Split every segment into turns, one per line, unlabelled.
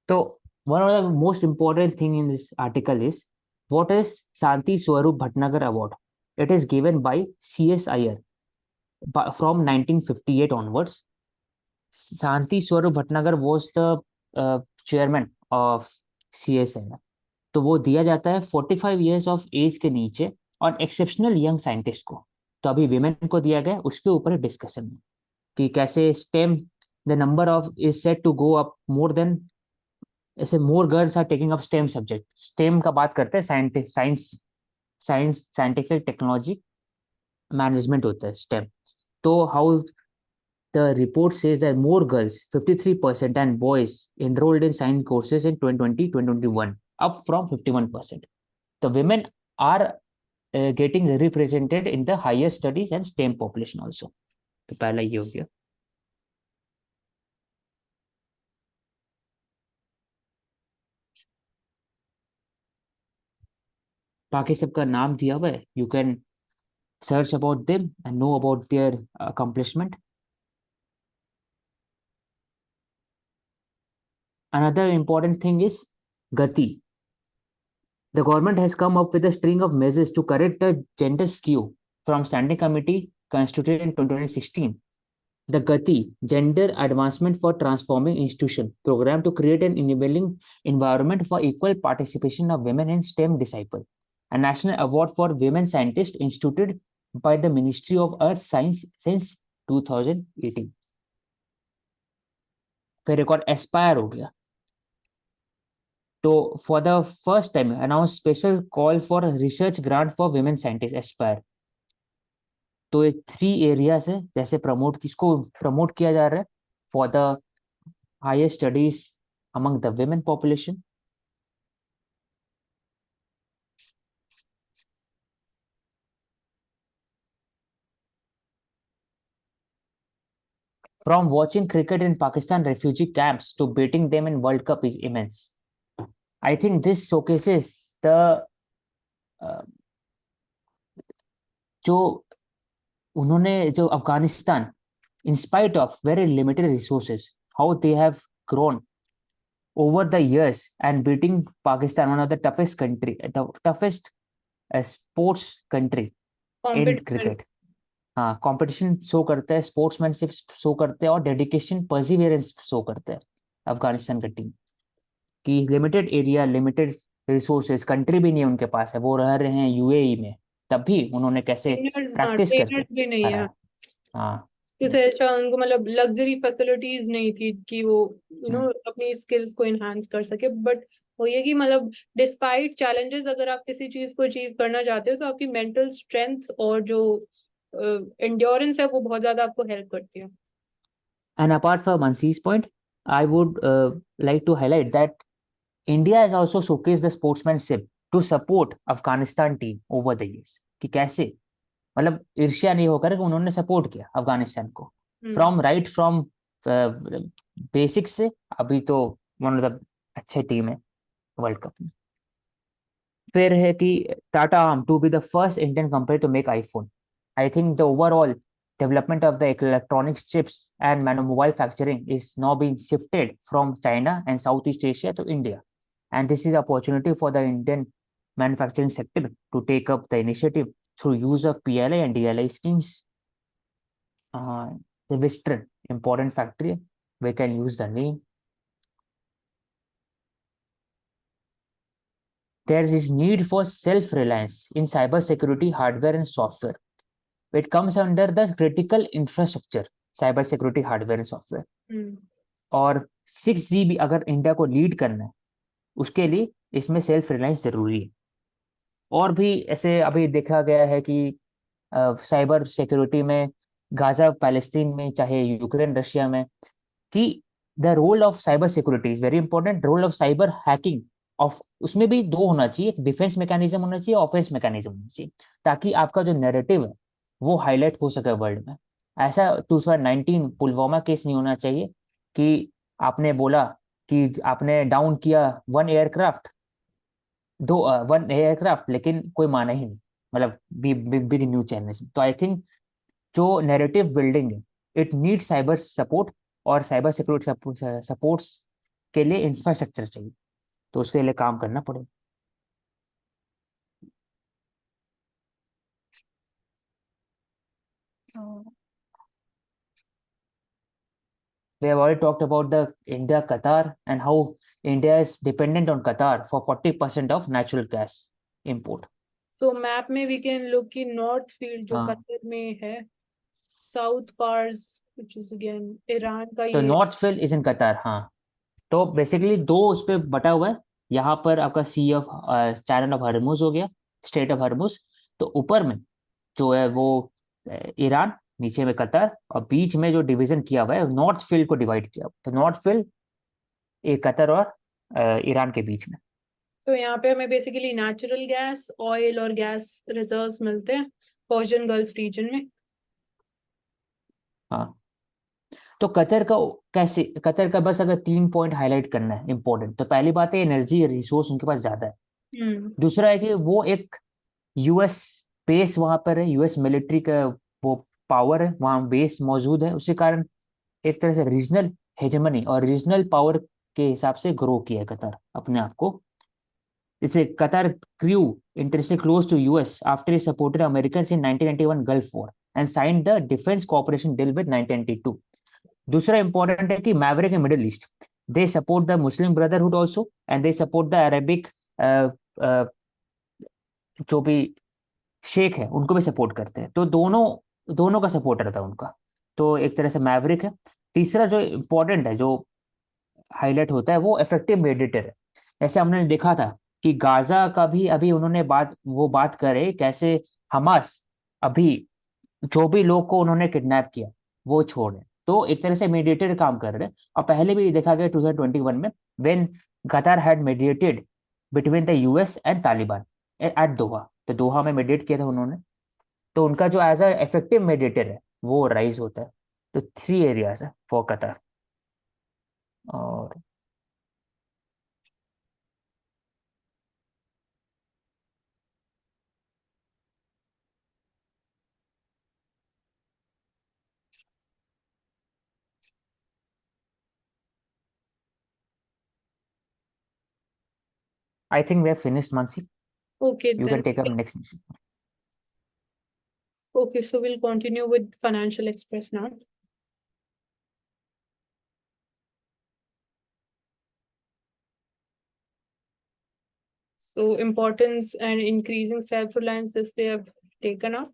So one of the most important thing in this article is what is Santi Swarup Bhatnagar Award? It is given by C.S. Iyer from 1958 onwards. Santi Swarup Bhatnagar was the chairman of C.S. Iyer. तो वो दिया जाता है 45 years of as के नीचे और exceptional young scientist को। तो अभी विमेन को दिया गया, उसके ऊपर डिस्कशन में कि कैसे STEM the number of is set to go up more than, ऐसे more girls are taking up STEM subject. STEM का बात करते हैं साइंस, साइंटिफिक टेक्नोलॉजी मैनेजमेंट होता है स्टेम। तो how the report says that more girls 53% and boys enrolled in science courses in 2020-2021 up from 51%. The women are getting represented in the higher studies and STEM population also. तो पहला ये हो गया। बाकी सबका नाम दिया हुआ है, you can search about them and know about their accomplishment. Another important thing is Gati. The government has come up with a string of measures to correct the gender skew from standing committee constituted in 2016. The Gati Gender Advancement for Transforming Institution program to create an enabling environment for equal participation of women in STEM disciple. A national award for women scientists instituted by the Ministry of Earth Science since 2018. फिर एक और Aspire हो गया। तो for the first time announce special call for research grant for women scientist Aspire. तो ये 3 areas है जैसे किसको प्रमोट किया जा रहा है for the higher studies among the women population. From watching cricket in Pakistan refugee camps to beating them in World Cup is immense. I think this showcases the जो उन्होंने जो Afghanistan in spite of very limited resources how they have grown over the years and beating Pakistan, one of the toughest country, the toughest sports country in cricket. हाँ, competition show करता है, sportsmanship show करते हैं और dedication Perseverance show करता है अफगानिस्तान का team कि limited area, limited resources, country भी नहीं है उनके पास है, वो रह रहे हैं यूएई में, तब भी उन्होंने कैसे प्रैक्टिस करके
भी नहीं है।
हाँ
जैसे अच्छा उनको मतलब लग्जरी फैसिलिटीज नहीं थी कि वो अपनी स्किल्स को इनहांस कर सके, बट वो ये कि मतलब डिस्पाइट चैलेंजेस अगर आप किसी चीज को अचीव करना चाहते हो तो आपकी मेंटल स्ट्रेंथ और जो एंड्योरेंस है वो बहुत ज्यादा आपको हेल्प करती है।
And apart from Mansi's point, I would like to highlight that India has also showcased the sportsmanship to support Afghanistan team over the years कि कैसे मतलब ईर्ष्या नहीं होकर उन्होंने सपोर्ट किया अफगानिस्तान को फ्रॉम बेसिक्स से अभी तो वन ऑफ द अच्छे टीम है वर्ल्ड कप में। फिर है कि Tata aim to be the first Indian company to make iPhone. I think the overall development of the electronics chips and mobile manufacturing is now being shifted from China and Southeast Asia to India. And this is an opportunity for the Indian manufacturing sector to take up the initiative through use of PLI and DLI schemes. The Western important factory, we can use the name. There is need for self-reliance in cybersecurity hardware and software. It comes under the critical infrastructure, cyber security hardware and software. और 6G भी अगर India को lead करना है उसके लिए इसमें self reliance जरूरी है। और भी ऐसे अभी देखा गया है कि साइबर सिक्योरिटी में गाजा पैलेस्टीन में चाहे यूक्रेन रशिया में कि the role of cyber security is very important. Role of cyber hacking of उसमें भी 2 होना चाहिए, एक डिफेंस मैकेनिज्म होना चाहिए, ऑफेंस मैकेनिज्म होना चाहिए, ताकि आपका जो नैरेटिव है वो हाईलाइट हो सके वर्ल्ड में। ऐसा 2019 पुलवामा केस नहीं होना चाहिए कि आपने बोला कि आपने डाउन किया 1 एयरक्राफ्ट लेकिन कोई माना ही नहीं, मतलब बिग न्यूज चैनल्स में। तो आई थिंक जो नैरेटिव बिल्डिंग है इट नीड साइबर सपोर्ट और साइबर सिक्योरिटी सपोर्ट्स के लिए इंफ्रास्ट्रक्चर चाहिए, तो उसके लिए काम करना पड़ेगा। We have already talked about the India Qatar and how India is dependent on Qatar for 40% of natural gas import.
तो मैप में वी कैन लुक कि नॉर्थ फील्ड जो
हाँ,
कतर में है, South Pars which is again Iran का
तो
ये।
नॉर्थ फील्ड इज इन कतार। हाँ, तो बेसिकली दो उस पे बटा हुआ है। यहाँ पर आपका सी ऑफ चैनल ऑफ हरमुज हो गया, स्टेट ऑफ हरमुज। तो ऊपर में जो है वो ईरान, नीचे में कतर, और बीच में जो डिवीजन किया हुआ है नॉर्थ फील्ड को डिवाइड किया हुआ है। तो नॉर्थ फील्ड एक कतर और ईरान के बीच में।
तो यहाँ पे हमें बेसिकली नेचुरल गैस, ऑयल और गैस रिजर्व्स मिलते हैं पर्शियन गल्फ रीजन में।
हाँ, तो कतर का बस अगर 3 पॉइंट हाईलाइट करना है इंपॉर्टेंट, तो पहली बात है एनर्जी रिसोर्स उनके पास ज्यादा है।
हम्म।
दूसरा है कि वो एक यूएस बेस वहां पर है, यूएस मिलिट्री का वो पावर है वहां, बेस मौजूद है। उसी कारण एक तरह से रीजनल हेजेमनी और रीजनल पावर के हिसाब से ग्रो किया है कतर अपने आप को। जैसे Qatar grew interested close to US after he supported American in 1991 Gulf War and signed the defence cooperation deal with 1992। दूसरा इंपॉर्टेंट है कि maverick in Middle East, they support the Muslim Brotherhood also and they support the Arabic जो भी शेख है उनको भी support करते हैं। तो दोनों दोनों का सपोर्टर था उनका, तो एक तरह से मैवरिक है। तीसरा जो इम्पोर्टेंट है, जो हाईलाइट होता है, वो इफेक्टिव मेडिएटर है। जैसे हमने देखा था कि गाजा का भी अभी उन्होंने बात करे कैसे हमास अभी जो भी लोग को उन्होंने किडनैप किया वो छोड़े, तो एक तरह से मीडिएटर काम कर रहे हैं। और पहले भी देखा गया 2021 में, when Qatar had mediated between the US and Taliban at Doha, तो दोहा में मीडिएट किया था उन्होंने। तो उनका जो एज अ इफेक्टिव मेडिएटर है वो राइज होता है। तो 3 एरियाज है फॉर कतर। और I think we have finished, Mansi.
Okay,
You
then
can take up next.
okay, so we'll continue with Financial Express now. So importance and increasing self-reliance, this we have taken up.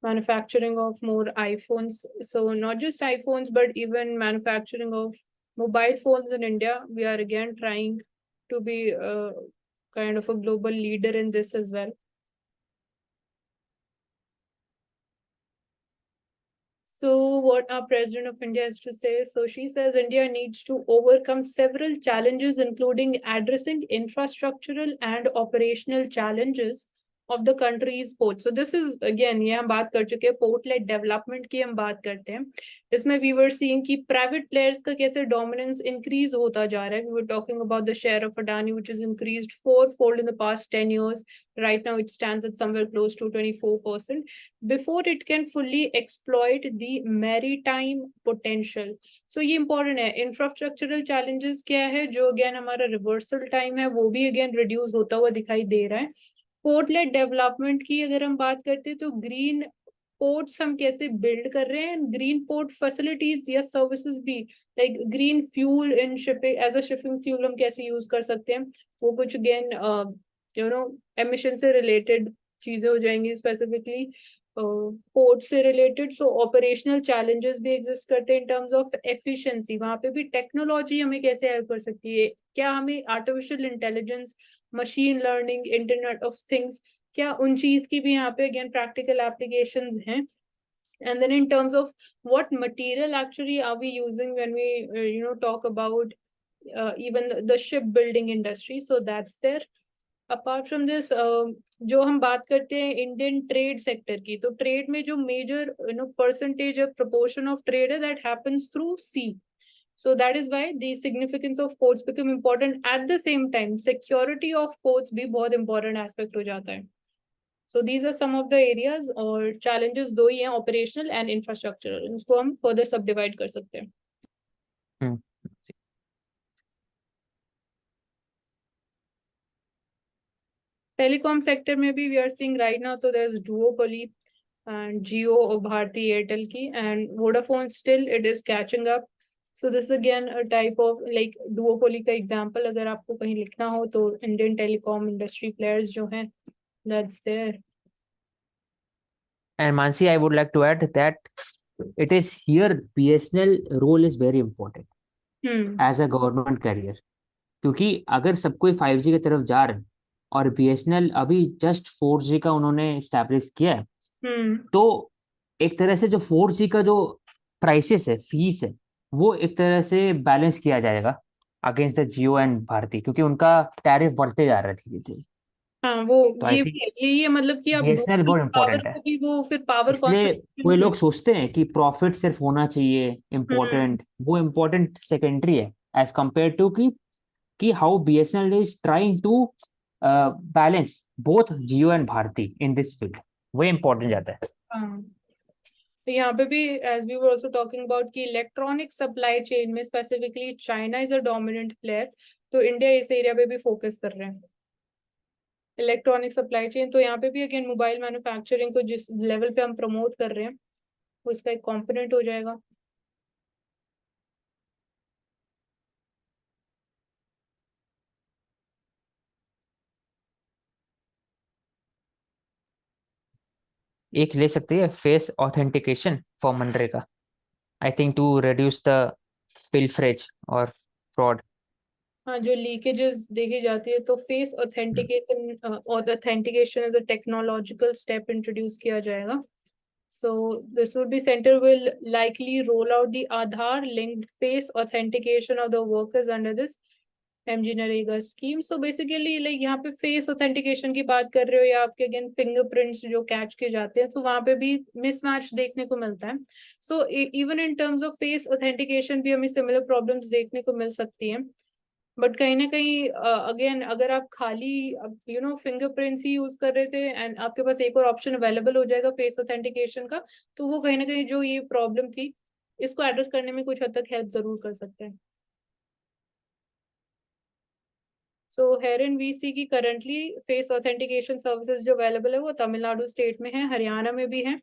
Manufacturing of more iPhones. So not just iPhones, but even manufacturing of mobile phones in India. We are again trying to be kind of a global leader in this as well. So what our President of India has to say? So she says India needs to overcome several challenges, including addressing infrastructural and operational challenges of the country's ports. So this is again, ये हम बात कर चुके हैं port lead development की, हम बात करते हैं इसमें वी वर सीइंग कि प्राइवेट प्लेयर्स का कैसे डोमिनेंस इंक्रीज होता जा रहा है. We were talking about the share of Adani which is increased 4-fold in the past 10 years. Right now it stands at somewhere close to 24%. Before it can fully exploit the maritime potential. So ये important है. Infrastructural challenges क्या है, जो again हमारा reversal time है वो भी again reduce होता हुआ दिखाई दे रहा है. पोर्ट लेड डेवलपमेंट की अगर हम बात करते हैं तो ग्रीन पोर्ट्स हम कैसे बिल्ड कर रहे हैं, ग्रीन पोर्ट फैसिलिटीज या सर्विसेज भी, like green fuel in shipping as a shipping fuel हम कैसे यूज कर सकते हैं, वो कुछ अगेन एमिशन से रिलेटेड चीजें हो जाएंगी स्पेसिफिकली पोर्ट से रिलेटेड. सो ऑपरेशनल चैलेंजेस भी एग्जिस्ट करते हैं इन टर्म्स ऑफ एफिशिएंसी. वहां पे भी टेक्नोलॉजी हमें कैसे हेल्प कर सकती है, क्या हमें artificial intelligence, machine learning, internet of things, क्या उन चीज की भी यहाँ पे अगेन प्रैक्टिकल एप्लीकेशंस हैं. And then in terms of what material actually are we using when we talk about even the shipbuilding industry, so that's there. Apart from this जो हम बात करते हैं इंडियन ट्रेड सेक्टर की, तो trade में जो मेजर परसेंटेज है, proportion of trade है, that happens through sea. So that is why the significance of ports become important. At the same time security of ports भी बहुत important aspect हो जाता है. So these are some of the areas और challenges दो ही हैं, operational and infrastructural. इसको हम further subdivide कर सकते हैं. टेलीकॉम सेक्टर में भी we are seeing right now, तो there is duopoly and Jio or Bharti Airtel ki, and Vodafone still it is catching up. So this is again a type of like duopoly का example अगर आपको कहीं लिखना हो तो Indian telecom industry players जो हैं, that's there.
And Mansi, I would like to add that it is here BSNL role is very important as a government carrier. क्योंकि अगर सब कोई 5G की तरफ जा रहे हैं और BSNL अभी जस्ट 4G का उन्होंने स्टैब्लिश किया है, तो एक तरह से जो 4G का जो प्राइसेस है, फीस है, वो एक तरह से बैलेंस किया जाएगा against the Jio and Bharti, क्योंकि उनका टैरिफ बढ़ते जा रहा है धीरे धीरे।
हाँ, वो
तो आई
ये
थिंक
यही है, मतलब कि आप
बीएसएनएल बहुत
पावर
इंपॉर्टेंट है।
को भी वो फिर पावर
इसलिए
कॉन्सेंट्रेशन
कोई
को।
लोग सोचते हैं कि प्रॉफिट सिर्फ होना चाहिए
हम्म
इम्पोर्टेंट, वो इम्पोर्टेंट सेकेंडरी है एज कंपेयर टू कि how BSNL is trying to balance both Jio and Bharti in this field, वो इम्पोर्टेंट जाता है।
हाँ, तो यहाँ पे भी as we were also talking about कि इलेक्ट्रॉनिक सप्लाई चेन में specifically China is a dominant player, तो इंडिया इस एरिया पे भी फोकस कर रहे हैं इलेक्ट्रॉनिक सप्लाई चेन। तो यहाँ पे भी अगेन मोबाइल मैन्युफैक्चरिंग को जिस लेवल पे हम प्रमोट कर रहे हैं वो इसका एक कॉम्पोनेंट हो जाएगा।
एक ले सकते हैं फेस ऑथेंटिकेशन फॉर मनरेगा, I think to reduce the pilferage और फ्रॉड।
हाँ, जो लीकेजेस देखी जाती है, तो face authentication as a technological step introduce किया जाएगा। So this would be center will likely roll out the Aadhaar linked face authentication of the workers under this MGNREGA scheme. So basically like यहाँ पे face authentication की बात कर रहे हो या आपके अगेन फिंगरप्रिंट्स जो कैच किए जाते हैं, तो वहां पे भी मिसमैच देखने को मिलता है। So even in terms of face authentication भी हमें सिमिलर प्रॉब्लम्स देखने को मिल सकती हैं। बट कहीं ना कहीं अगेन अगर आप खाली फिंगरप्रिंट्स ही यूज कर रहे थे एंड आपके पास एक और ऑप्शन अवेलेबल हो जाएगा फेस ऑथेंटिकेशन का, तो वो कहीं ना कहीं जो ये प्रॉब्लम थी इसको एड्रेस करने में कुछ हद तक हेल्प जरूर कर सकते हैं। सो हेरेन वी सी की करंटली फेस ऑथेंटिकेशन सर्विसेज जो अवेलेबल है वो तमिलनाडु स्टेट में है, हरियाणा में भी है।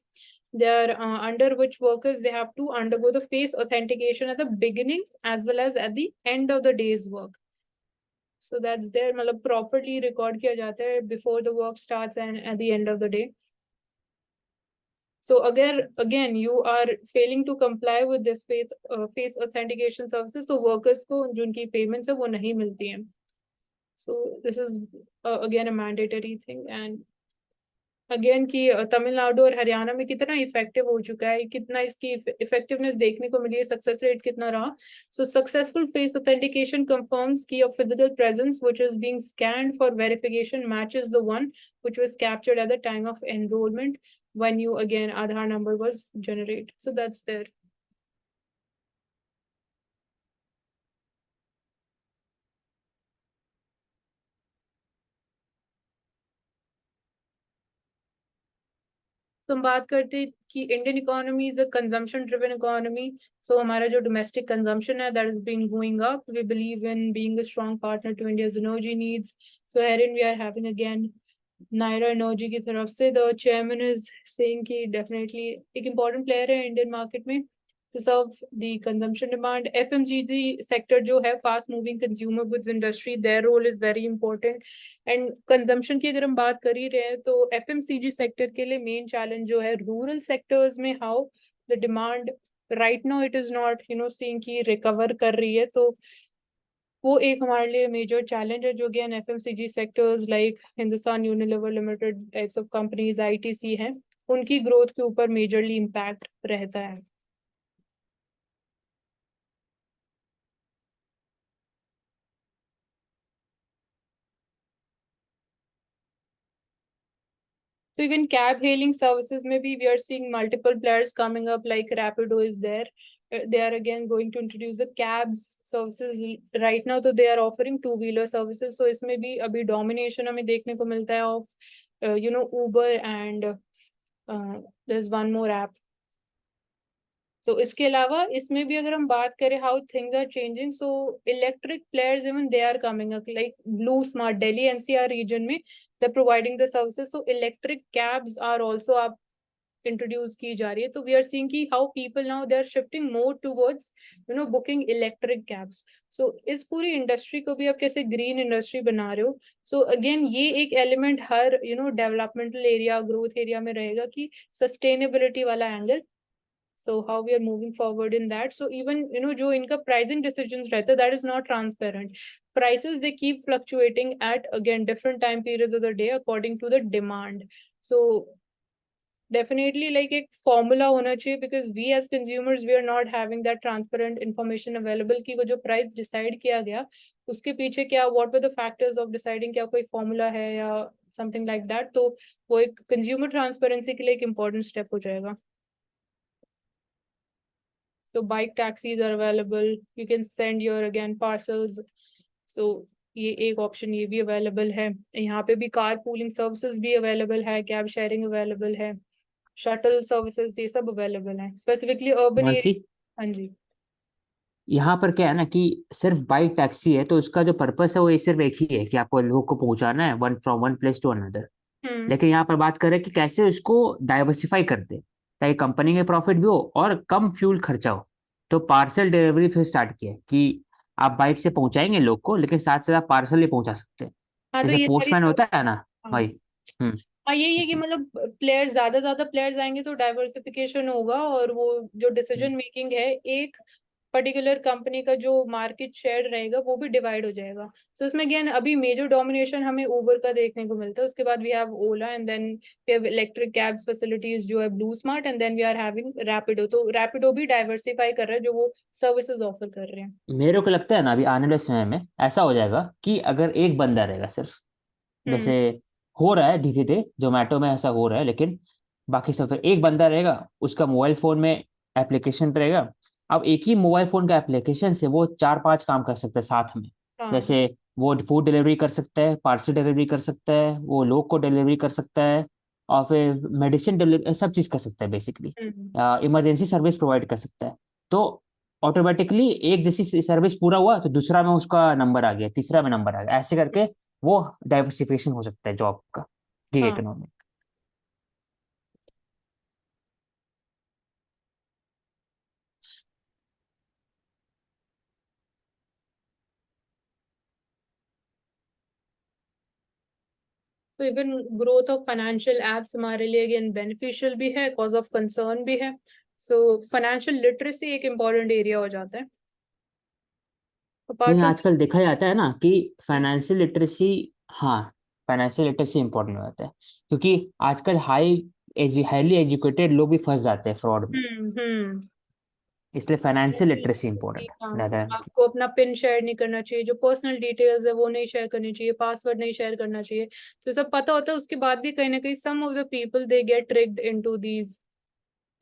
They are under which workers they have to undergo the face authentication at the beginnings as well as at the end of the day's work. So that's there, मतलब properly record किया जाता है before the work starts and at the end of the day. So again you are failing to comply with this face authentication services, तो workers को जिनकी payments है वो नहीं मिलती हैं। So this is again a mandatory thing, and again कि तमिलनाडु और हरियाणा में कितना इफेक्टिव हो चुका है, कितना इसकी इफेक्टिवनेस देखने को मिली है, सक्सेस रेट कितना रहा। So successful face authentication confirms की your physical presence which is being scanned for verification matches the one which was captured at the time of enrolment when you again Aadhaar number was generate. So that's there. तो हम बात करते हैं कि Indian economy is a consumption driven economy. So हमारा जो domestic consumption है that is being going up. We believe in being a strong partner to India's energy needs. So herein we are having again Nayara Energy की तरफ से the chairman is saying कि definitely एक important player है Indian market में to serve the consumption demand. FMCG sector जो है fast moving consumer goods industry, their role is very important. And consumption की अगर हम बात कर ही रहे हैं तो FMCG sector के लिए main challenge जो है rural sectors में how the demand right now it is not seeing कि recover कर रही है, तो वो एक हमारे लिए मेजर चैलेंज है जो कि FMCG sectors like Hindustan Unilever limited types of companies ITC हैं उनकी ग्रोथ के ऊपर मेजरली इम्पैक्ट रहता है। So even cab hailing services, maybe we are seeing multiple players coming up, like Rapido is there. They are again going to introduce the cabs services right now. So they are offering two-wheeler services. So इसमें भी अभी domination हमें देखने को मिलता है of Uber and there's one more app. सो इसके अलावा इसमें भी अगर हम बात करें how things are changing, so electric players even they are coming up, like blue smart Delhi NCR region में they providing the services, so electric cabs are also आप इंट्रोड्यूस की जा रही है। तो वी आर सीइंग कि how people now they are shifting more towards booking electric cabs. So इस पूरी इंडस्ट्री को भी आप कैसे ग्रीन इंडस्ट्री बना रहे हो। सो अगेन ये एक एलिमेंट हर डेवलपमेंटल एरिया, ग्रोथ एरिया में रहेगा कि सस्टेनेबिलिटी वाला angle. So how we are moving forward in that. So even जो इनका pricing decisions रहता है, that is not transparent. Prices they keep fluctuating at again different time periods of the day according to the demand. So definitely like एक formula होना चाहिए, because we as consumers we are not having that transparent information available कि वो जो price decide किया गया उसके पीछे क्या, what were the factors of deciding, क्या कोई formula है या something like that. तो वो एक consumer transparency के लिए एक important step हो जाएगा. So bike taxis are available. You can send your again parcels. So ये एक ऑप्शन ये भी अवेलेबल है. यहाँ पे भी कार पूलिंग सर्विसेज भी अवेलेबल है, कैब शेयरिंग अवेलेबल है, शटल सर्विसेज ये सब अवेलेबल है स्पेसिफिकली अर्बन
मानसी,
एरिया. हाँ जी.
यहाँ पर क्या है ना कि सिर्फ बाइक टैक्सी है तो उसका जो पर्पस है वो ये सिर्फ एक ही है कि आपको लोगों को पहुंचाना है one from one place to another. लेकिन यहाँ पर बात करें कि कैसे उसको डाइवर्सिफाई करते हैं ताकि कंपनी में प्रॉफिट भी हो और कम फ्यूल खर्चा हो। तो पार्सल डिलीवरी फिर स्टार्ट किया है कि आप बाइक से पहुंचाएंगे लोग को, लेकिन साथ साथ आप पार्सल भी पहुंचा सकते हैं।
हाँ तो
जैसे
ये सारी
पोस्टमैन
सब.
होता है ना
हाँ.
भाई। हम्म।
हाँ यही है कि
ऐसे।
मतलब प्लेयर्स ज्यादा प्लेयर्स आएंगे तो डाइवर्सिफिकेशन होगा, और वो जो डिसीजन मेकिंग है एक पर्टिकुलर कंपनी का जो मार्केट शेयर रहेगा वो भी डिवाइड हो जाएगा. सो इसमें अगेन अभी मेजर डोमिनेशन हमें उबर का देखने को मिलता है, उसके बाद we have Ola and then we have electric cabs facilities जो है BluSmart, and then we are having Rapido. तो रैपिडो भी डाइवर्सिफाई कर रहा है जो वो सर्विसेज ऑफर कर रहे हैं.
मेरे को लगता है ना अभी आने वाले समय में ऐसा हो जाएगा कि अगर एक बंदा रहेगा सिर्फ,
हम्म.
जैसे हो रहा है धीरे धीरे जोमेटो में ऐसा हो रहा है, लेकिन बाकी सब फिर एक बंदा रहेगा, उसका मोबाइल फोन में एप्लीकेशन रहेगा। अब एक ही मोबाइल फोन का एप्लीकेशन से वो चार पांच काम कर सकता है साथ में।
हाँ.
जैसे वो फूड डिलीवरी कर सकता है, पार्सल डिलीवरी कर सकता है, वो लोग को डिलीवरी कर सकता है, और फिर मेडिसिन डिलीवरी सब चीज़ कर सकता है बेसिकली।
हम्म.
इमरजेंसी सर्विस प्रोवाइड कर सकता है। तो ऑटोमेटिकली एक जैसी सर्विस पूरा हुआ तो दूसरा में उसका नंबर आ गया, तीसरा में नंबर आ गया, ऐसे करके वो डाइवर्सिफिकेशन हो सकता है जॉब का, गिग
हाँ.
इकोनॉमी।
तो even growth of financial apps हमारे लिए अगेन बेनिफिशियल भी है, कॉज ऑफ कंसर्न भी है. सो फाइनेंशियल लिटरेसी एक इम्पॉर्टेंट एरिया हो जाता है अपार्ट
नहीं,
फ्रॉम.
आजकल देखा जाता है ना कि फाइनेंशियल लिटरेसी, हाँ, फाइनेंशियल लिटरेसी इंपॉर्टेंट हो जाता है क्योंकि आजकल हाईली एजुकेटेड लोग भी फंस जाते हैं फ्रॉड में।
हम्म.
इसलिए फाइनेंशियल लिटरेसी इंपॉर्टेंट
हाँ,
ज्यादा है।
आपको अपना पिन शेयर नहीं करना चाहिए, जो पर्सनल डिटेल्स है वो नहीं शेयर करनी चाहिए, पासवर्ड नहीं शेयर करना चाहिए. तो सब पता होता है, उसके बाद भी कहीं ना कहीं some of the people they get tricked into these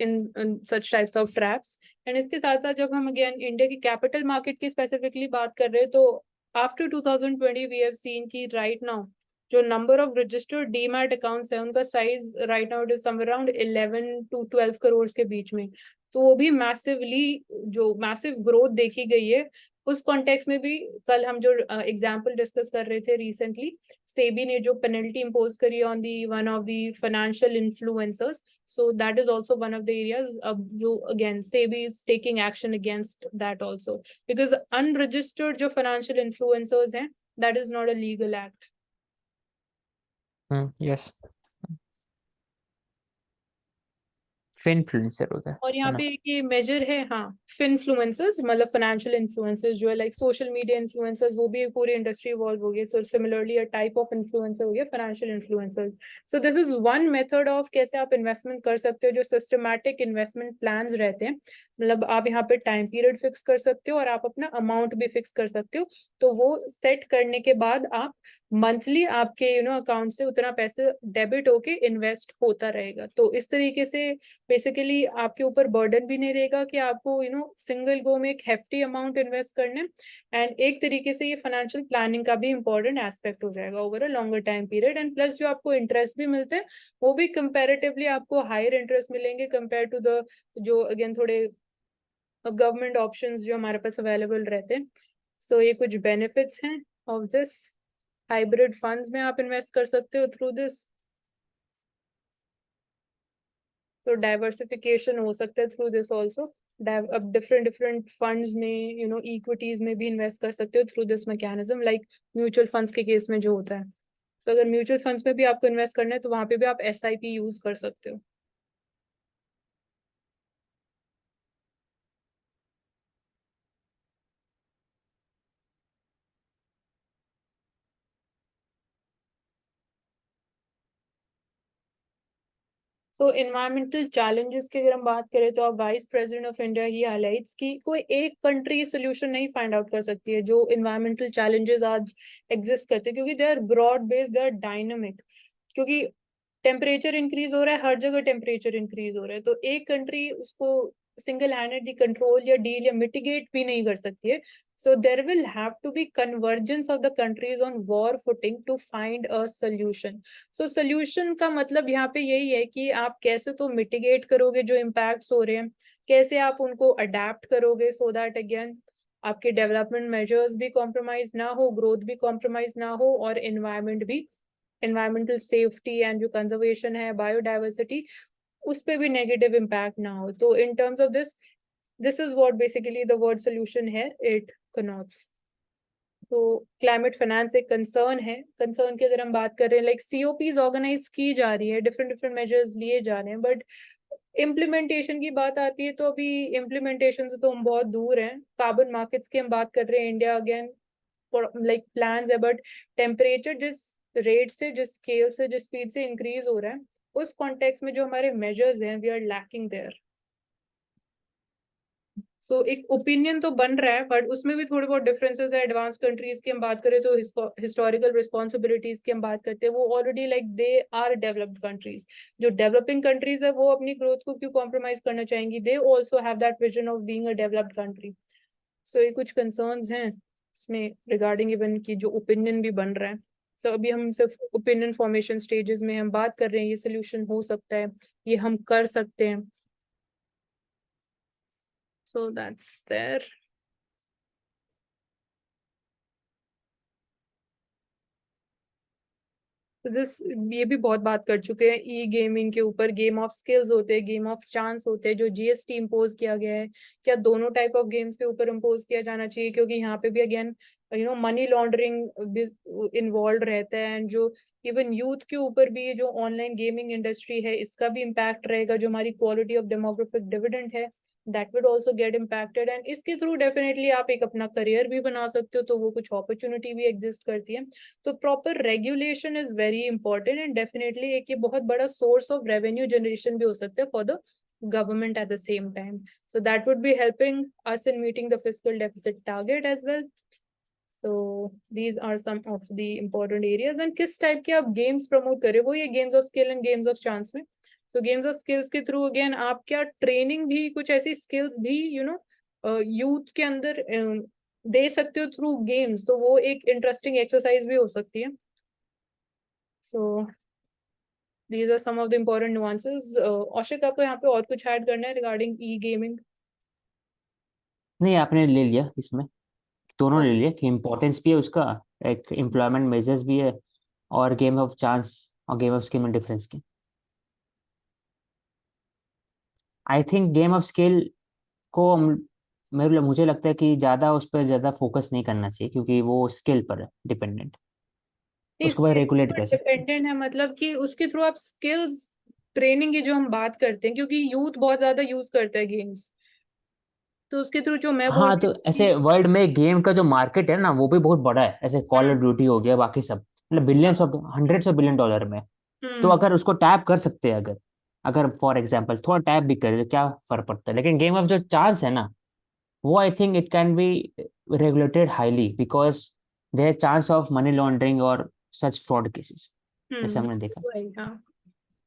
in such types of traps. And इसके साथ साथ जब हम अगेन इंडिया की कैपिटल मार्केट की स्पेसिफिकली बात कर रहे हैं, तो आफ्टर 2020 वी हैव सीन की राइट नाउ जो number of registered demat accounts है उनका size right now it is somewhere around 11 to 12 crore के बीच में. तो वो भी मैसिवली जो मैसिव ग्रोथ देखी गई है. उस कॉन्टेक्स्ट में भी कल हम जो एग्जांपल डिस्कस कर रहे थे रिसेंटली, सेबी ने जो पेनल्टी इम्पोज करी on the one of the financial influencers, so that is also one of the areas जो again SEBI is taking action against that also, because unregistered जो financial influencers हैं that is not a legal act.
Yes, finfluencer होता
और
है
यहाँ
ना।
पे एक ये मेजर है, हाँ, फिनफ्लुएंसर्स मतलब फाइनेंशियल इन्फ्लुएंसर्स जो है लाइक सोशल मीडिया इन्फ्लुएंसर्स, वो भी एक पूरी इंडस्ट्री इवॉल्व हो गई. So similarly a type of influencer हो गया financial influencers. So this is one method of कैसे आप इन्वेस्टमेंट कर सकते हो, जो सिस्टमैटिक इन्वेस्टमेंट प्लान्स रहते हैं. मतलब आप यहाँ पे टाइम पीरियड फिक्स कर सकते हो और आप अपना अमाउंट भी फिक्स कर सकते हो. तो वो सेट करने के बाद आप मंथली आपके अकाउंट से उतना पैसे डेबिट होके इन्वेस्ट होता रहेगा. तो इस तरीके से बेसिकली आपके ऊपर बर्डन भी नहीं रहेगा कि आपको सिंगल गो में एक हेफ्टी अमाउंट इन्वेस्ट करने. एंड एक तरीके से ये फाइनेंशियल प्लानिंग का भी इंपॉर्टेंट एस्पेक्ट हो जाएगा over a longer time period. And plus जो आपको इंटरेस्ट भी मिलते हैं वो भी कंपैरेटिवली आपको हायर इंटरेस्ट मिलेंगे कंपेयर टू द जो अगेन थोड़े गवर्नमेंट ऑप्शंस जो हमारे पास अवेलेबल रहते हैं। सो ये कुछ बेनिफिट्स हैं ऑफ दिस। हाइब्रिड फंड्स में आप इन्वेस्ट कर सकते हो थ्रू दिस। तो डाइवर्सिफिकेशन हो सकता है थ्रू दिस ऑल्सो। अब डिफरेंट डिफरेंट फंड्स में इक्विटीज में भी इन्वेस्ट कर सकते हो through this mechanism, like mutual funds के केस में जो होता है। तो अगर म्यूचुअल फंड्स में भी आपको इन्वेस्ट करना है तो वहां पे भी आप SIP यूज कर सकते हो। सो इन्वायरमेंटल चैलेंजेस की अगर हम बात करें तो आप vice president of India he highlights की कोई एक कंट्री सोल्यूशन नहीं फाइंड आउट कर सकती है जो इन्वायरमेंटल चैलेंजेस आज एग्जिस्ट करते हैं, क्योंकि they are broad based, they are dynamic. क्योंकि टेम्परेचर इंक्रीज हो रहा है, हर जगह टेम्परेचर इंक्रीज हो रहा है, तो एक कंट्री उसको सिंगल हैंडेडली कंट्रोल या डील या मिटिगेट भी नहीं कर सकती है। So there will have to be convergence of the countries on war footing to find a solution. So solution का मतलब यहाँ पे यही है कि आप कैसे तो mitigate करोगे जो impacts हो रहे हैं, कैसे आप उनको adapt करोगे so that again आपके development measures भी compromise ना हो, growth भी compromise ना हो, और environment भी, environmental safety and जो conservation है, biodiversity, उस पे भी negative impact ना हो। तो in terms of this is what basically the word solution here it connotes. तो क्लाइमेट फाइनेंस एक कंसर्न है। कंसर्न की अगर हम बात कर रहे हैं, लाइक COPs ऑर्गेनाइज की जा रही है, डिफरेंट डिफरेंट मेजर्स लिए जा रहे हैं, बट इम्प्लीमेंटेशन की बात आती है तो अभी इम्प्लीमेंटेशन से तो हम बहुत दूर हैं। कार्बन मार्केट्स की हम बात कर रहे हैं, इंडिया अगेन लाइक प्लान्स है, बट टेम्परेचर जिस रेट से, जिस स्केल से, जिस स्पीड से इंक्रीज हो रहा है, उस कॉन्टेक्स्ट में जो हमारे मेजर्स हैं वी आर लैकिंग देयर। सो एक ओपिनियन तो बन रहा है, बट उसमें भी थोड़े बहुत डिफरेंसेस है। एडवांस कंट्रीज की हम बात करें तो हिस्टोरिकल रिस्पॉन्सिबिलिटीज की हम बात करते हैं, वो already like they are developed countries. जो डेवलपिंग कंट्रीज है वो अपनी ग्रोथ को क्यों कॉम्प्रोमाइज करना चाहेंगी, they also have that vision of being a developed country. So ये कुछ कंसर्न्स हैं इसमें रिगार्डिंग इवन की जो ओपिनियन भी बन रहा है। सो अभी हम सिर्फ ओपिनियन फॉर्मेशन स्टेजेस में हम बात कर रहे हैं, ये सोल्यूशन हो सकता है, ये हम कर सकते हैं। So that's there. ये भी बहुत बात कर चुके हैं ई गेमिंग के ऊपर। गेम ऑफ स्किल्स होते हैं, गेम ऑफ चांस होते हैं, जो GST इम्पोज किया गया है, क्या दोनों टाइप ऑफ गेम्स के ऊपर इम्पोज किया जाना चाहिए? क्योंकि यहाँ पे भी अगेन मनी लॉन्ड्रिंग इन्वॉल्व रहता है, एंड जो इवन यूथ के ऊपर भी जो ऑनलाइन गेमिंग इंडस्ट्री है इसका भी इम्पैक्ट रहेगा, जो हमारी क्वालिटी ऑफ डेमोग्राफिक डिविडेंड है that would also get impacted, and इसके थ्रू डेफिनेटली आप एक अपना करियर भी बना सकते हो, तो वो कुछ अपॉर्चुनिटी भी एग्जिस्ट करती है। तो proper regulation is very important, and definitely एक ये बहुत बड़ा सोर्स ऑफ रेवेन्यू जनरेशन भी हो सकता है for the government at the same time. So that would be helping us in meeting the fiscal deficit target as well. So these are some of the important areas. And किस type के आप games promote करें, वो ये games of skill and games of chance में। सो games of skills के through again आप क्या ट्रेनिंग भी, कुछ ऐसी स्किल्स भी यूथ के अंदर दे सकते हो थ्रू गेम्स, तो वो एक इंटरेस्टिंग एक्सरसाइज भी हो सकती है। So these are some of the important nuances. औशिक, आपको यहाँ पे और कुछ ऐड करना है रिगार्डिंग ई गेमिंग?
नहीं, आपने ले लिया इसमें, दोनों ले लिया कि इम्पोर्टेंस भी है उसका, एक एम्प्लॉयमेंट मेजर्स भी है, और गेम ऑफ चांस और गेम ऑफ स्किल में डिफरेंस की। I think game of skill को मुझे लगता है कि ज़्यादा उस पर ज़्यादा फोकस नहीं करना चाहिए, क्योंकि वो स्किल पर है डिपेंडेंट, उसको बस रेगुलेट कर सकते हैं।
डिपेंडेंट है, मतलब कि उसके थ्रू आप स्किल्स ट्रेनिंग की जो हम बात करते हैं, क्योंकि यूथ बहुत ज्यादा यूज करता है गेम्स, तो उसके थ्रू जो मैं बोल
हाँ,
रही
तो
हूँ
ऐसे वर्ल्ड में गेम का जो मार्केट है ना, वो भी बहुत बड़ा है, ऐसे कॉल ऑफ ड्यूटी हो गया, बाकी सब, मतलब billions of, hundreds of billion dollar में। तो
हम्म
अगर उसको टैप कर सकते हैं, अगर अगर फॉर एग्जाम्पल थोड़ा टैप भी करे तो क्या फर्क पड़ता है। लेकिन गेम ऑफ जो चांस है ना, वो I think it can be regulated highly, because there chance of money laundering और सच फ्रॉड केसेस, ऐसे हमने देखा।
वही, हाँ।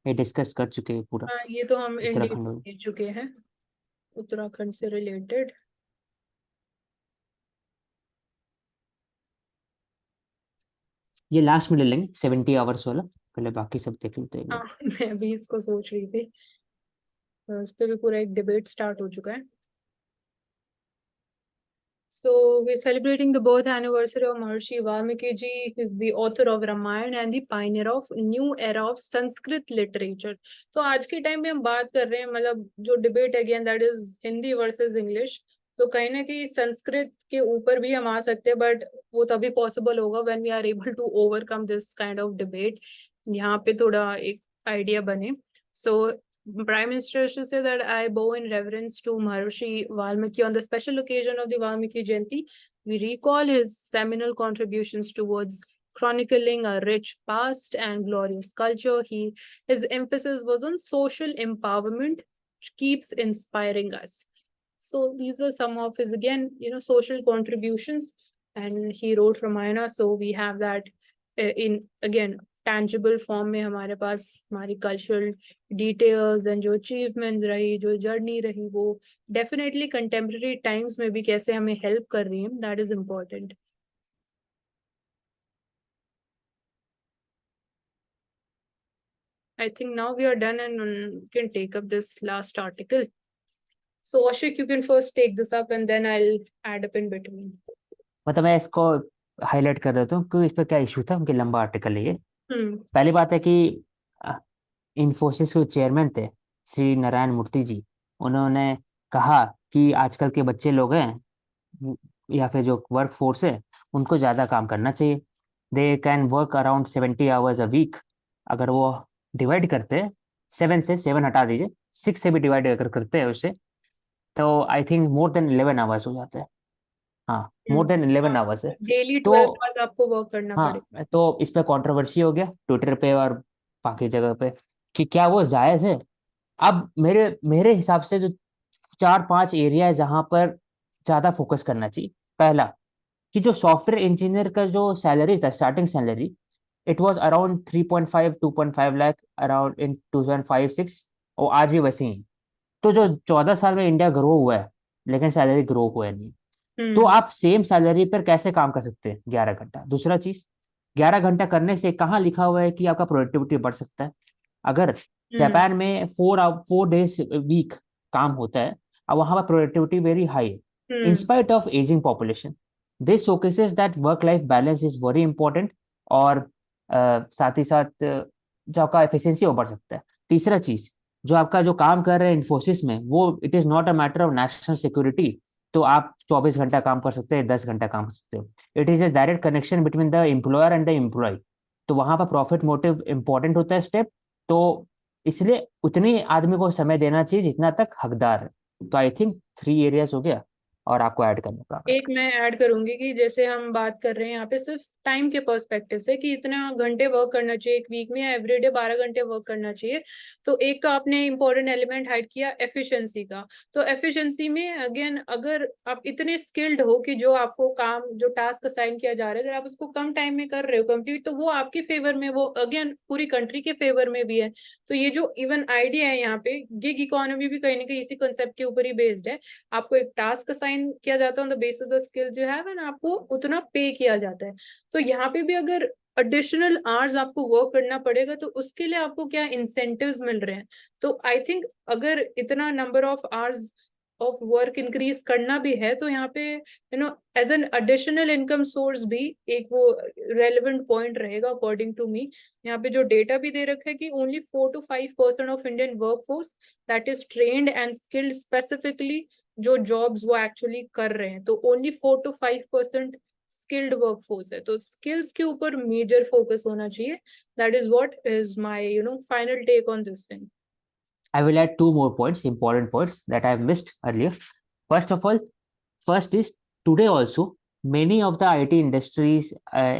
ये डिस्कस कर चुके हैं पूरा
हाँ, ये तो हम इंडिया
उत्तराखंड में।
दे चुके हैं, उत्तराखंड से रिलेटेड।
ये लास्ट में ले लेंगे 70 आवर्स वाला, पहले बाकी सब देख लेते हैं एक
हाँ,
बार।
मैं भी इसको सोच रही थी। तो उस पे भी पूरा एक डिबेट स्टार्ट हो चुका है। So we're celebrating the birth anniversary of Maharishi Valmiki ji. He's the author of Ramayana and the pioneer of new era of Sanskrit literature. तो आज के टाइम में हम बात कर रहे हैं मतलब जो debate again that is Hindi versus English, तो कहीं ना कहीं संस्कृत के ऊपर भी हम आ सकते हैं, बट वो तभी पॉसिबल होगा when we are able to overcome this kind of debate, यहाँ पे थोड़ा एक आइडिया बने. So Prime Minister used to say that I bow in reverence to Maharishi Valmiki on the special occasion of the Valmiki Jayanti. We recall his seminal contributions towards chronicling a rich past and glorious culture. His emphasis was on social empowerment, which keeps inspiring us. So these were some of his, again, social contributions, and he wrote Ramayana. So we have that in, again, tangible form में हमारे पास हमारी cultural details and जो achievements रही, जो journey रही, वो definitely contemporary times में भी कैसे हमें हेल्प कर रही है, that is important. I think now we are done and we can take up this last article. So Ashik, you can first take this up and then I'll add up in between.
मतलब मैं इसको highlight कर देता हूँ कि इस पे क्या इशू था, उनके लंबा आर्टिकल है ये.
हम्म.
पहली बात है कि इन्फोसिस के चेयरमैन थे श्री नारायण मूर्ति जी. उन्होंने कहा कि आजकल के बच्चे लोग हैं या फिर जो वर्क फोर्स है उनको ज़्यादा काम करना चाहिए. They can work around 70 hours a week. अगर वो डिवाइड करते हैं 7 से 7 हटा दीजिए, 6 से भी डिवाइड अगर करते हैं उसे, तो I think more than 11 hours हो जाते हैं. हाँ, मोर देन 11 आवर्स है.
डेली
तो
12 आवर्स आपको वर्क करना पड़ेगा.
हाँ, तो इस पे कंट्रोवर्सी हो गया ट्विटर पे और बाकी जगह पे कि क्या वो जायज़ है. अब मेरे मेरे हिसाब से जो 4-5 एरिया है जहां पर ज्यादा फोकस करना चाहिए. पहला, कि जो सॉफ्टवेयर इंजीनियर का जो सैलरी था, starting salary, it was around 3.5 lakh around in 2005-6, और आज भी वैसे ही. तो जो 14 साल में इंडिया ग्रो हुआ है लेकिन सैलरी ग्रो हुआ नहीं. तो आप सेम सैलरी पर कैसे काम कर सकते हैं 11 घंटा. दूसरा चीज, 11 घंटा करने से कहाँ लिखा हुआ है कि आपका प्रोडक्टिविटी बढ़ सकता है. अगर जापान में 4 डेज वीक काम होता है और वहां पर प्रोडक्टिविटी वेरी हाई है in spite of ageing population. This showcases that work life balance is very important. और साथ ही साथ जो आपका एफिशिएंसी वो बढ़ सकता है. तीसरा चीज, जो आपका जो काम कर रहे हैं इन्फोसिस में, वो it is not a matter of national security. तो आप 24 घंटा काम कर सकते हैं, 10 घंटा काम कर सकते हो. It is a direct connection between the employer and the employee. तो वहां पर प्रॉफिट मोटिव इंपॉर्टेंट होता है स्टेप. तो इसलिए उतनी आदमी को समय देना चाहिए जितना तक हकदार है. तो आई थिंक 3 एरियाज हो गया और आपको ऐड करने का.
एक मैं ऐड करूंगी कि जैसे हम बात कर रहे हैं यहाँ पे सिर्फ टाइम के पर्सपेक्टिव से कि इतना घंटे वर्क करना चाहिए एक वीक में, या एवरीडे 12 घंटे वर्क करना चाहिए. तो एक तो आपने इंपॉर्टेंट एलिमेंट हाइड किया एफिशिएंसी का. तो एफिशिएंसी में अगेन, अगर आप इतने स्किल्ड हो कि जो आपको काम, जो टास्क असाइन किया जा रहा है, अगर आप उसको कम टाइम में कर रहे हो कंप्लीट, तो वो आपके फेवर में, वो अगेन पूरी कंट्री के फेवर में भी है. तो ये जो इवन आइडिया है यहाँ पे, गिग इकोनॉमी भी कहीं ना कहीं इसी कंसेप्ट के ऊपर ही बेस्ड है. आपको एक टास्क असाइन किया जाता है on the basis of skills you have, and आपको उतना पे किया जाता है. तो यहाँ पे भी अगर एडिशनल आवर्स आपको वर्क करना पड़ेगा तो उसके लिए आपको क्या इंसेंटिव्स मिल रहे हैं. तो आई थिंक अगर इतना number of hours of work increase करना भी है तो यहाँ पे as an additional income source भी एक वो रेलेवेंट पॉइंट रहेगा अकॉर्डिंग टू मी. यहाँ पे जो डेटा भी दे रखा है कि only 4 to 5% of Indian workforce that is trained and skilled specifically, जो जॉब्स वो एक्चुअली कर रहे हैं, तो ओनली 4 to 5% स्किल्ड वर्कफोर्स है. तो स्किल्स के ऊपर मेजर फोकस होना चाहिए. That is what is my final take on this thing.
I will add 2 more points, important points that I have missed earlier. First of all, first is today also many of the IT industries,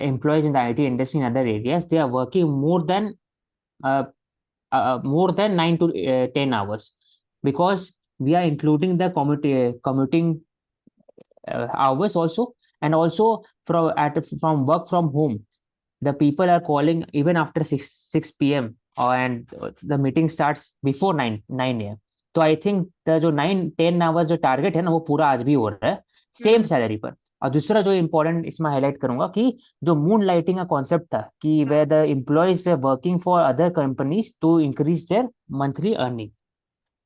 employees in the IT industry in other areas, they are working more than 9 to 10 hours, because we are including the commuting hours also, and also from work from home. The people are calling even after 6 p.m. and the meeting starts before 9 a.m. तो आई think the जो 9-10 hours जो target है ना, वो पूरा आज भी हो रहा है सेम सैलरी पर. और दूसरा जो इम्पोर्टेंट इसमें हाईलाइट करूंगा कि जो मून लाइटिंग का कॉन्सेप्ट था कि वे the employees were working for other companies to increase their monthly earning,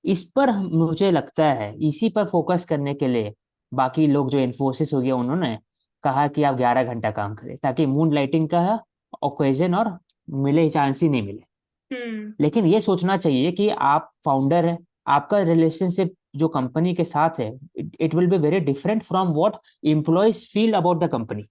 इस पर मुझे लगता है इसी पर फोकस करने के लिए बाकी लोग जो इन्फोसिस हो गया उन्होंने कहा कि आप 11 घंटा काम करें ताकि मून लाइटिंग का ओकेजन और मिले चांस ही नहीं मिले।
हम्म।
लेकिन ये सोचना चाहिए कि आप फाउंडर हैं, आपका रिलेशनशिप जो कंपनी के साथ है it will be very different from what employees feel about the company.
हाँ।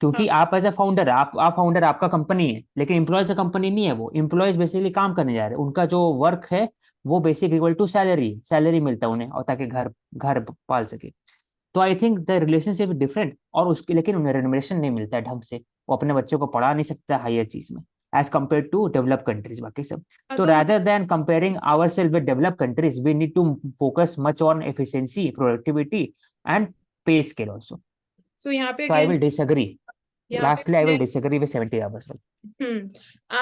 क्योंकि आप एज अ फाउंडर, आप फाउंडर, आपका कंपनी है, लेकिन एम्प्लॉयज का कंपनी नहीं है। वो एम्प्लॉयज बेसिकली काम करने जा रहे हैं, उनका जो वर्क है वो basic equal to salary, salary मिलता है उन्हें, और ताकि घर घर पाल सके। तो आई थिंक द रिलेशनशिप डिफरेंट, और उसके लेकिन उन्हें रेमुनरेशन नहीं मिलता है ढंग से, वो अपने बच्चों को पढ़ा नहीं सकता हायर चीज में as compare to develop countries बाकी सब।
हाँ,
तो
तो
rather than comparing ourselves with developed countries, we need to focus much on efficiency, productivity, and pay scale also.
सो यहाँ पे
So I
again,
will disagree.
यहाँ पे
Lastly, I
मैं,
will disagree with 70 hours.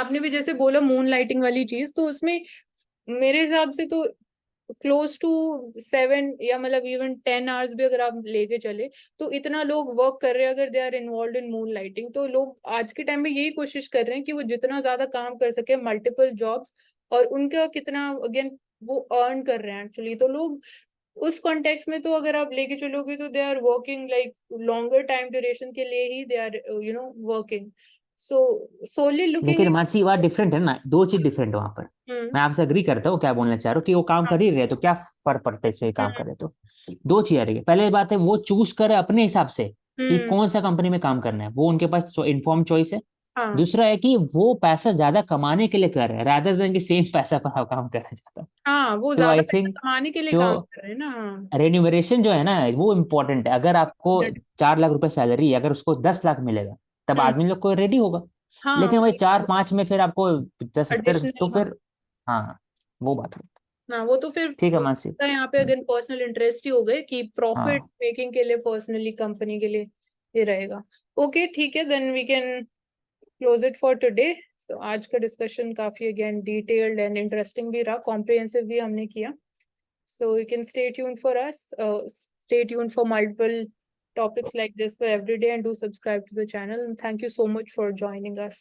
आपने भी जैसे बोला मून लाइटिंग वाली चीज, तो उसमें मेरे हिसाब से तो क्लोज टू 7 या मतलब इवन 10 आवर्स भी अगर आप लेके चले, तो इतना लोग वर्क कर रहे हैं अगर they are involve in moonlighting, तो लोग आज के टाइम में यही कोशिश कर रहे हैं कि वो जितना ज्यादा काम कर सके, मल्टीपल जॉब्स, और उनका कितना अगेन वो अर्न कर रहे हैं एक्चुअली। तो लोग उस कॉन्टेक्स्ट में, तो अगर आप लेके चलोगे तो they are working like longer time duration के लिए ही they are working. So solely looking
लेकिन
एट।
मानसी बात डिफरेंट है ना, दो चीज डिफरेंट है वहां पर।
हम्म।
मैं आपसे अग्री करता हूँ, क्या बोलना चाह रहे हो कि वो काम कर ही रहे हैं, तो क्या फर्क पड़ता है इसमें काम
हम्म।
कर रहे हैं तो। दो चीज आ रही है, पहले बात है वो चूज करे अपने हिसाब से कि
हम्म।
कौन सा कंपनी में काम करना है, वो उनके पास इन्फॉर्म चॉइस है।
हाँ।
दूसरा है कि वो पैसा ज्यादा कमाने के लिए कर रहे हैं, रादर देन कि सेम पैसा पर आप काम करना चाहता है।
हाँ, वो
तो
ज्यादा
आई
पैसा
थिंक
कमाने के लिए
जो
काम कर रहे हैं ना। हाँ।
रेन्यूमरेशन जो है ना वो इम्पोर्टेंट है। अगर आपको
हम्म।
4 लाख रुपए सैलरी है, अगर उसको 10 लाख मिलेगा तब आदमी लोग को रेडी होगा।
हाँ,
लेकिन वही 4 5 में फिर आपको 70 तो
एडिशनल। हाँ।
फिर, हाँ, वो बात है।
हाँ, वो तो फिर
ठीक है मानसी।
यहाँ पे अगेन पर्सनल इंटरेस्ट ही हो गए कि प्रॉफिट
हाँ,
मेकिंग के लिए पर्सनली कंपनी के लिए ये रहेगा। ओके, ठीक है, then we can close it for today. So आज का डिस्कशन काफी अगेन डिटेल्ड एंड इंटरेस्टिंग भी रहा, कॉम्प्रिहेंसिव भी हमने किया। So you can stay tuned for us. Stay tuned for multiple topics like this for every day, and do subscribe to the channel. And thank you so much for joining us.